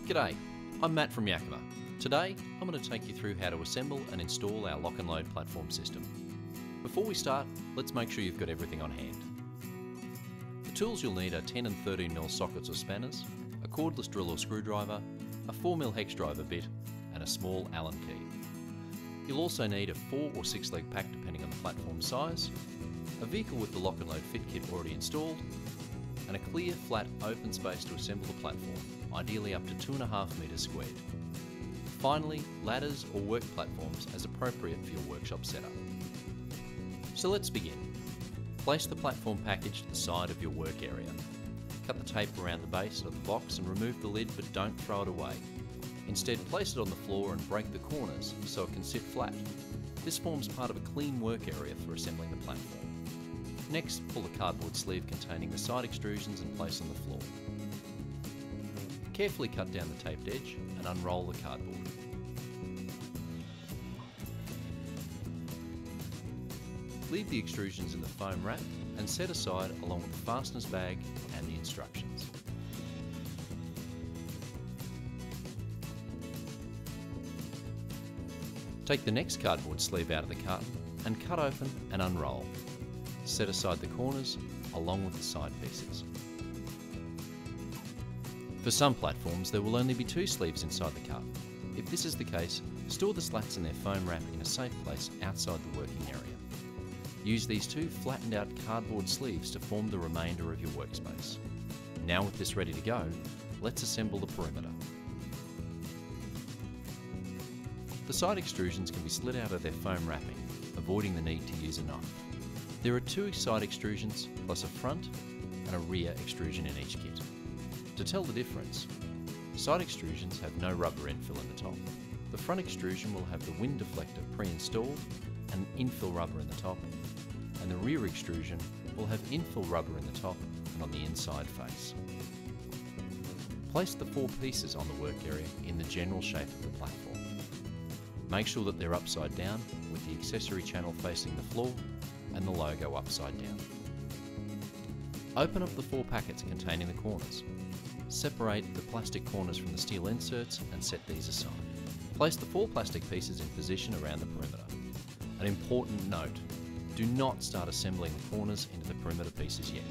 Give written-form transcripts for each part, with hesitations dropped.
G'day, I'm Matt from Yakima. Today, I'm going to take you through how to assemble and install our LockN'Load platform system. Before we start, let's make sure you've got everything on hand. The tools you'll need are 10 and 13mm sockets or spanners, a cordless drill or screwdriver, a 4mm hex driver bit, and a small Allen key. You'll also need a 4 or 6 leg pack depending on the platform size, a vehicle with the LockN'Load fit kit already installed, and a clear, flat, open space to assemble the platform, ideally up to 2.5 metres squared. Finally, ladders or work platforms as appropriate for your workshop setup. So let's begin. Place the platform package to the side of your work area. Cut the tape around the base of the box and remove the lid, but don't throw it away. Instead, place it on the floor and break the corners so it can sit flat. This forms part of a clean work area for assembling the platform. Next, pull the cardboard sleeve containing the side extrusions and place on the floor. Carefully cut down the taped edge and unroll the cardboard. Leave the extrusions in the foam wrap and set aside along with the fasteners bag and the instructions. Take the next cardboard sleeve out of the carton and cut open and unroll. Set aside the corners along with the side pieces. For some platforms, there will only be 2 sleeves inside the carton. If this is the case, store the slats in their foam wrap in a safe place outside the working area. Use these 2 flattened out cardboard sleeves to form the remainder of your workspace. Now with this ready to go, let's assemble the perimeter. The side extrusions can be slid out of their foam wrapping, avoiding the need to use a knife. There are 2 side extrusions plus a front and a rear extrusion in each kit. To tell the difference, side extrusions have no rubber infill in the top. The front extrusion will have the wind deflector pre-installed and infill rubber in the top, and the rear extrusion will have infill rubber in the top and on the inside face. Place the 4 pieces on the work area in the general shape of the platform. Make sure that they're upside down with the accessory channel facing the floor and the logo upside down. Open up the 4 packets containing the corners. Separate the plastic corners from the steel inserts and set these aside. Place the 4 plastic pieces in position around the perimeter. An important note, do not start assembling the corners into the perimeter pieces yet.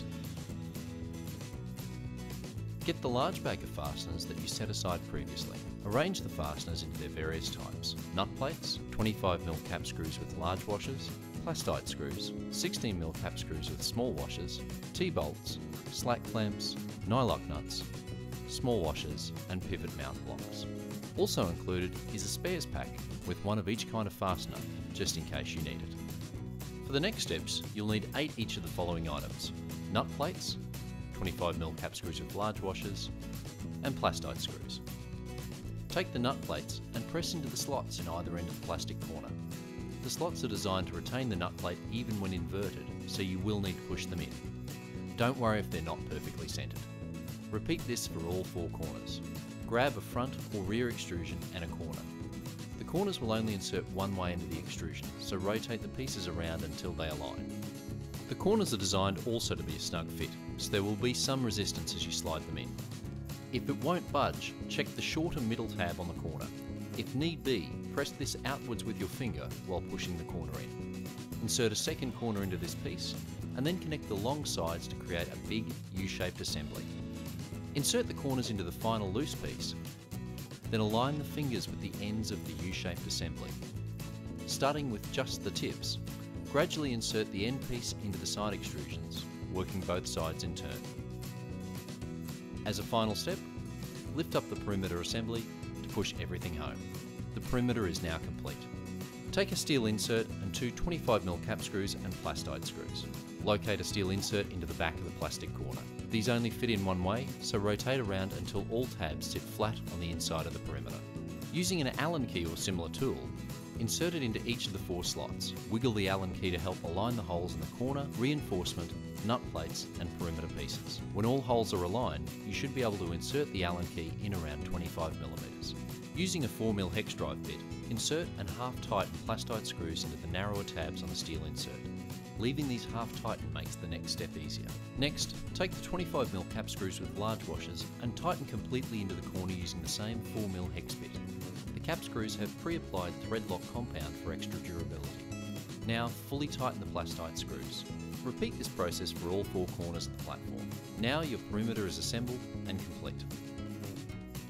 Get the large bag of fasteners that you set aside previously. Arrange the fasteners into their various types: nut plates, 25mm cap screws with large washers, plastite screws, 16mm cap screws with small washers, T-bolts, slack clamps, nylock nuts, small washers and pivot mount blocks. Also included is a spares pack with 1 of each kind of fastener, just in case you need it. For the next steps, you'll need 8 each of the following items: nut plates, 25mm cap screws with large washers, and plastite screws. Take the nut plates and press into the slots in either end of the plastic corner. The slots are designed to retain the nut plate even when inverted, so you will need to push them in. Don't worry if they're not perfectly centered. Repeat this for all 4 corners. Grab a front or rear extrusion and a corner. The corners will only insert one way into the extrusion, so rotate the pieces around until they align. The corners are designed also to be a snug fit, so there will be some resistance as you slide them in. If it won't budge, check the shorter middle tab on the corner. If need be, press this outwards with your finger while pushing the corner in. Insert a second corner into this piece, and then connect the long sides to create a big U-shaped assembly. Insert the corners into the final loose piece, then align the fingers with the ends of the U-shaped assembly. Starting with just the tips, gradually insert the end piece into the side extrusions, working both sides in turn. As a final step, lift up the perimeter assembly to push everything home. The perimeter is now complete. Take a steel insert and 2 25mm cap screws and plastite screws. Locate a steel insert into the back of the plastic corner. These only fit in one way, so rotate around until all tabs sit flat on the inside of the perimeter. Using an Allen key or similar tool, insert it into each of the 4 slots. Wiggle the Allen key to help align the holes in the corner, reinforcement, nut plates and perimeter pieces. When all holes are aligned, you should be able to insert the Allen key in around 25mm. Using a 4mm hex drive bit, insert and half-tighten plastite screws into the narrower tabs on the steel insert. Leaving these half-tightened makes the next step easier. Next, take the 25mm cap screws with large washers and tighten completely into the corner using the same 4mm hex bit. The cap screws have pre-applied thread lock compound for extra durability. Now, fully tighten the plastite screws. Repeat this process for all 4 corners of the platform. Now your perimeter is assembled and complete.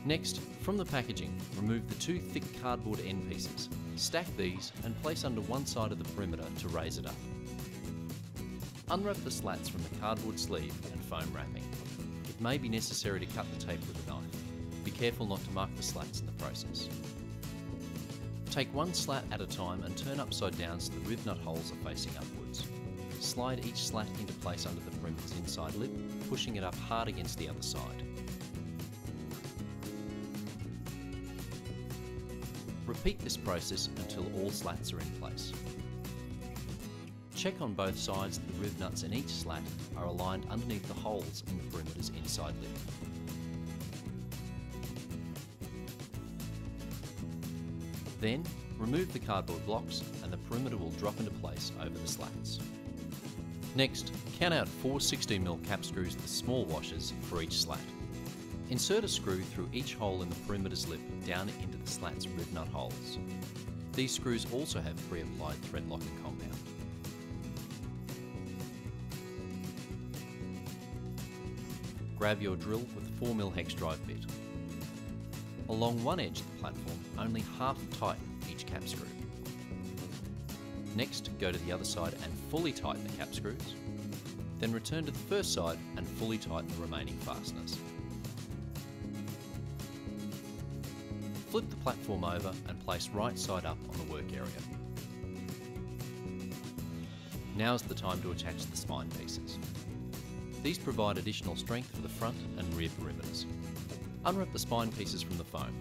Next, from the packaging, remove the 2 thick cardboard end pieces. Stack these and place under one side of the perimeter to raise it up. Unwrap the slats from the cardboard sleeve and foam wrapping. It may be necessary to cut the tape with a knife. Be careful not to mark the slats in the process. Take one slat at a time and turn upside down so the rib nut holes are facing upwards. Slide each slat into place under the perimeter's inside lip, pushing it up hard against the other side. Repeat this process until all slats are in place. Check on both sides that the rib nuts in each slat are aligned underneath the holes in the perimeter's inside lip. Then, remove the cardboard blocks and the perimeter will drop into place over the slats. Next, count out 4 16mm cap screws with small washers for each slat. Insert a screw through each hole in the perimeter's lip down into the slat's rib nut holes. These screws also have pre-applied thread locking compound. Grab your drill with a 4mm hex drive bit. Along one edge of the platform, only half tighten each cap screw. Next, go to the other side and fully tighten the cap screws. Then return to the first side and fully tighten the remaining fasteners. Flip the platform over and place right side up on the work area. Now is the time to attach the spine pieces. These provide additional strength for the front and rear perimeters. Unwrap the spine pieces from the foam.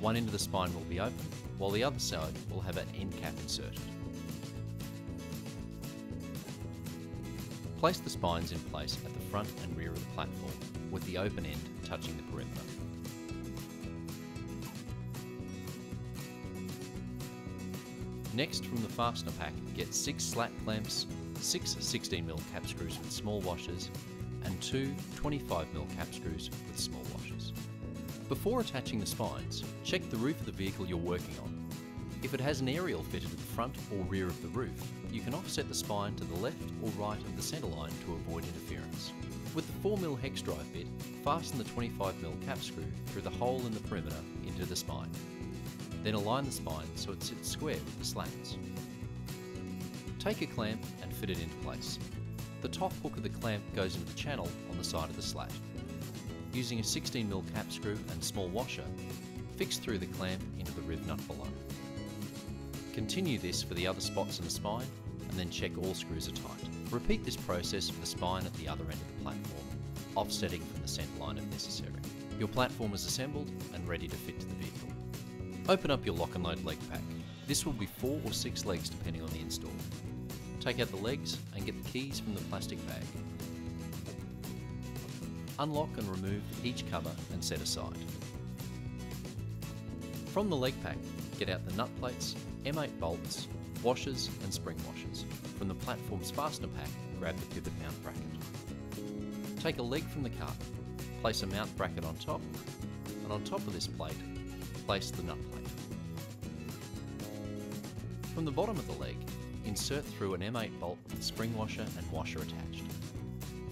One end of the spine will be open, while the other side will have an end cap inserted. Place the spines in place at the front and rear of the platform, with the open end touching the perimeter. Next, from the fastener pack, get 6 slat clamps, 6 16mm cap screws with small washers, and 2 25mm cap screws with small washers. Before attaching the spines, check the roof of the vehicle you're working on. If it has an aerial fitted to the front or rear of the roof, you can offset the spine to the left or right of the centre line to avoid interference. With the 4mm hex drive bit, fasten the 25mm cap screw through the hole in the perimeter into the spine. Then align the spine so it sits square with the slats. Take a clamp and fit it into place. The top hook of the clamp goes into the channel on the side of the slat. Using a 16mm cap screw and small washer, fix through the clamp into the rib nut below. Continue this for the other spots in the spine and then check all screws are tight. Repeat this process for the spine at the other end of the platform, offsetting from the centre line if necessary. Your platform is assembled and ready to fit to the vehicle. Open up your LockN'Load leg pack. This will be 4 or 6 legs depending on the install. Take out the legs and get the keys from the plastic bag. Unlock and remove each cover and set aside. From the leg pack, get out the nut plates, M8 bolts, washers and spring washers. From the platform's fastener pack, grab the pivot mount bracket. Take a leg from the cart, place a mount bracket on top, and on top of this plate, place the nut plate. From the bottom of the leg, insert through an M8 bolt with the spring washer and washer attached.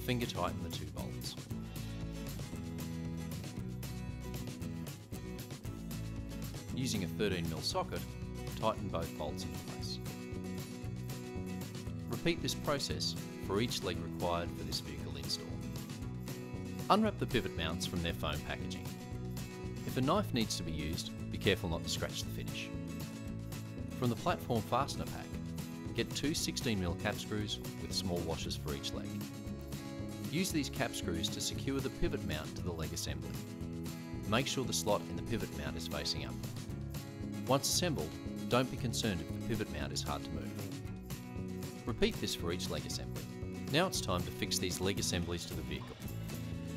Finger tighten the 2 bolts. Using a 13mm socket, tighten both bolts into place. Repeat this process for each leg required for this vehicle install. Unwrap the pivot mounts from their foam packaging. If a knife needs to be used, be careful not to scratch the finish. From the platform fastener pack, get 2 16mm cap screws with small washers for each leg. Use these cap screws to secure the pivot mount to the leg assembly. Make sure the slot in the pivot mount is facing up. Once assembled, don't be concerned if the pivot mount is hard to move. Repeat this for each leg assembly. Now it's time to fix these leg assemblies to the vehicle.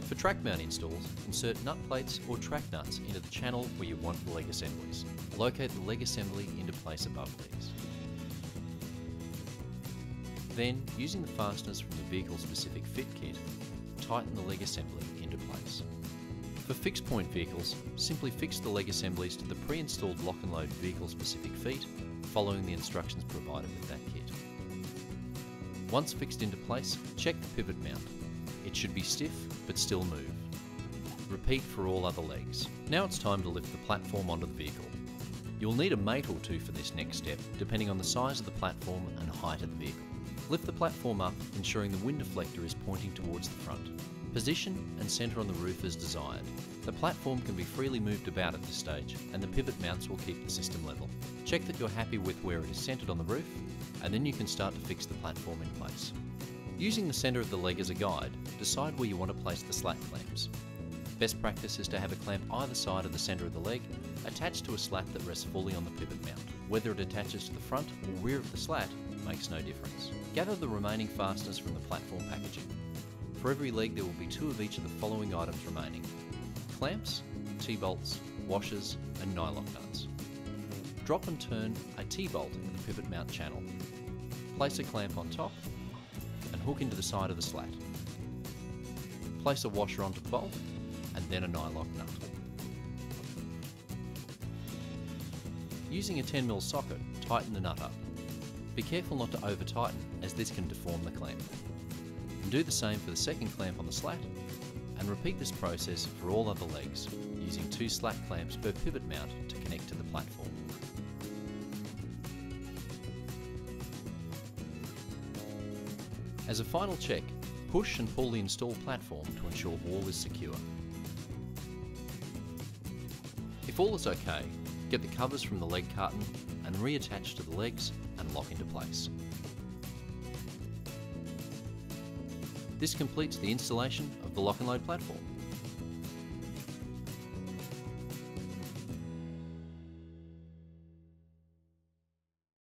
For track mount installs, insert nut plates or track nuts into the channel where you want the leg assemblies. Locate the leg assembly into place above these. Then, using the fasteners from the vehicle-specific fit kit, tighten the leg assembly into place. For fixed point vehicles, simply fix the leg assemblies to the pre-installed LockN'Load vehicle-specific feet, following the instructions provided with that kit. Once fixed into place, check the pivot mount. It should be stiff, but still move. Repeat for all other legs. Now it's time to lift the platform onto the vehicle. You'll need a mate or two for this next step, depending on the size of the platform and height of the vehicle. Lift the platform up, ensuring the wind deflector is pointing towards the front. Position and centre on the roof as desired. The platform can be freely moved about at this stage, and the pivot mounts will keep the system level. Check that you're happy with where it is centred on the roof, and then you can start to fix the platform in place. Using the centre of the leg as a guide, decide where you want to place the slat clamps. Best practice is to have a clamp either side of the centre of the leg, attached to a slat that rests fully on the pivot mount. Whether it attaches to the front or rear of the slat makes no difference. Gather the remaining fasteners from the platform packaging. For every leg there will be 2 of each of the following items remaining: clamps, T-bolts, washers and nylock nuts. Drop and turn a T-bolt in the pivot mount channel. Place a clamp on top and hook into the side of the slat. Place a washer onto the bolt and then a nylock nut. Using a 10mm socket, tighten the nut up. Be careful not to over tighten, as this can deform the clamp. And do the same for the second clamp on the slat, and repeat this process for all other legs, using 2 slat clamps per pivot mount to connect to the platform. As a final check, push and pull the installed platform to ensure all is secure. If all is okay, get the covers from the leg carton and reattach to the legs and lock into place. This completes the installation of the LockN'Load platform.